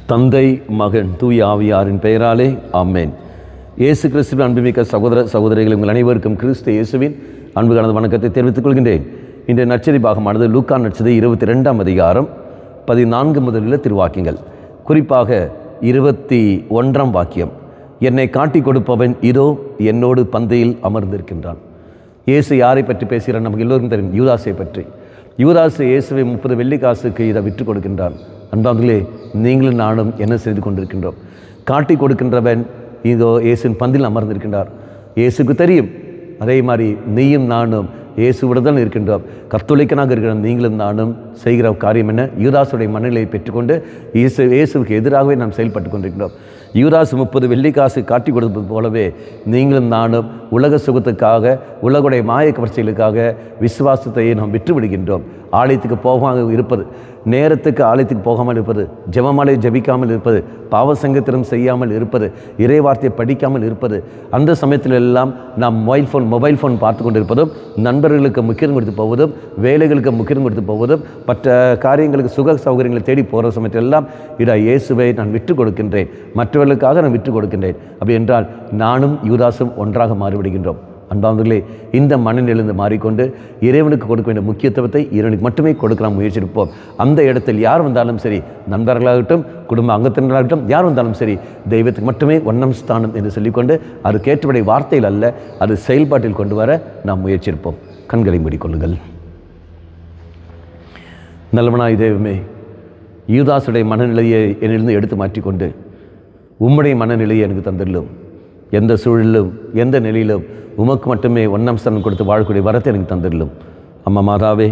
தந்தை, மகன், தூய ஆவியாரின் பெயராலே ஆமென். இயேசு கிறிஸ்துவின் அன்புமிக்க சகோதர சகோதரிகள், உங்கள் அனைவருக்கும் கிறிஸ்து இயேசுவின் அன்பு கலந்த வணக்கத்தை தெரிவித்துக் கொள்கின்றேன். இன்றைய நற்செய்தி பாகமானது லூக்கா நற்செய்தி 22ஆம் அதிகாரம் 14 முதலில் திருவாக்கியங்கள். குறிப்பாக 21ஆம் வாக்கியம், என்னை காட்டிக் கொடுப்பவன் இதோ என்னோடு பந்தையில் அமர்ந்திருக்கின்றான். இயேசு யாரை பற்றி பேசுகிறார்? நமக்கு எல்லோருக்கும் தெரியும், யூதாசை பற்றி. யூதாசு இயேசுவை 30 வெள்ளிக்காசுக்கு இதை விற்று கொடுக்கின்றான். அன்பாங்களே, நீங்களும் நானும் என்ன செய்து கொண்டிருக்கின்றோம்? காட்டி கொடுக்கின்றவன் இதோ இயேசுவின் பந்தில் அமர்ந்திருக்கின்றார். இயேசுக்கு தெரியும். அதே மாதிரி நீயும் நானும் இயேசுவிடதான் இருக்கின்றோம். கர்த்தொலிக்கனாக இருக்கிற நீங்களும் நானும் செய்கிற காரியம் என்ன? யூதாசுடைய மனநிலையை பெற்றுக்கொண்டு இயேசுவுக்கு எதிராகவே நாம் செயல்பட்டு கொண்டிருக்கின்றோம். யூதாசு 30 வெள்ளிக்காசு காட்டி கொடுப்பது போலவே நீங்களும் நானும் உலக சுகத்துக்காக, உலகுடைய மாய கவர்ச்சிகளுக்காக விசுவாசத்தை நாம் விற்று விடுகின்றோம். ஆலயத்துக்கு போகாமல் இருப்பது, நேரத்துக்கு ஆலயத்துக்கு போகாமல் இருப்பது, ஜெபமாலை ஜபிக்காமல் இருப்பது, பாவசங்கத்திரம் செய்யாமல் இருப்பது, இறை வார்த்தையை படிக்காமல் இருப்பது, அந்த சமயத்தில் எல்லாம் நாம் மொபைல் ஃபோன் பார்த்து கொண்டு இருப்பதும், நண்பர்களுக்கு முக்கியம் கொடுத்து போவதும், வேலைகளுக்கு முக்கியம் கொடுத்து போவதும், மற்ற காரியங்களுக்கு சுக சௌகரியங்களை தேடி போகிற சமயத்தில் எல்லாம் இயேசுவை நான் விற்று கொடுக்கின்றேன், மற்றவர்களுக்காக நான் விற்று கொடுக்கின்றேன். அப்படி என்றால் நானும் யூதாசும் ஒன்றாக மாறிவிடுகின்றோம். அன்பானவர்களே, இந்த மனநிலையிலிருந்து மாறிக்கொண்டு இறைவனுக்கு கொடுக்க வேண்டிய முக்கியத்துவத்தை இறைவனுக்கு மட்டுமே கொடுக்க நாம் முயற்சிப்போம். அந்த இடத்தில் யார் வந்தாலும் சரி, நண்பர்களாகட்டும், குடும்ப அங்கத்தினராகட்டும், யார் வந்தாலும் சரி, தெய்வத்துக்கு மட்டுமே ஒன்றாம் ஸ்தானம் என்று சொல்லிக்கொண்டு அதுக்கேற்றபடி வார்த்தையில் அல்ல, அது செயல்பாட்டில் கொண்டு வர நாம் முயற்சிப்போம். கண்களை மூடிக்கொள்ளுங்கள். நல்லவனாய் தெய்வமே, யூதாசுடைய மனநிலையை என்னிலிருந்து எடுத்து மாற்றிக்கொண்டு உம்முடைய மனநிலையை எனக்கு தந்துள்ளோம். எந்த சூழலிலும் எந்த நிலையிலும் உமக்கு மட்டுமே ஒன்றாம் ஸ்தானம் கொடுத்து வாழக்கூடிய வரத்தை எனக்கு தந்துள்ளோம். அம்மா மாதாவே,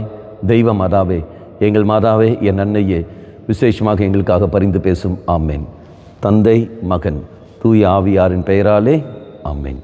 தெய்வ மாதாவே, எங்கள் மாதாவே, என் அன்னையே, விசேஷமாக எங்களுக்காக பரிந்து பேசும். ஆமேன். தந்தை, மகன், தூய ஆவியாரின் பெயராலே ஆமேன்.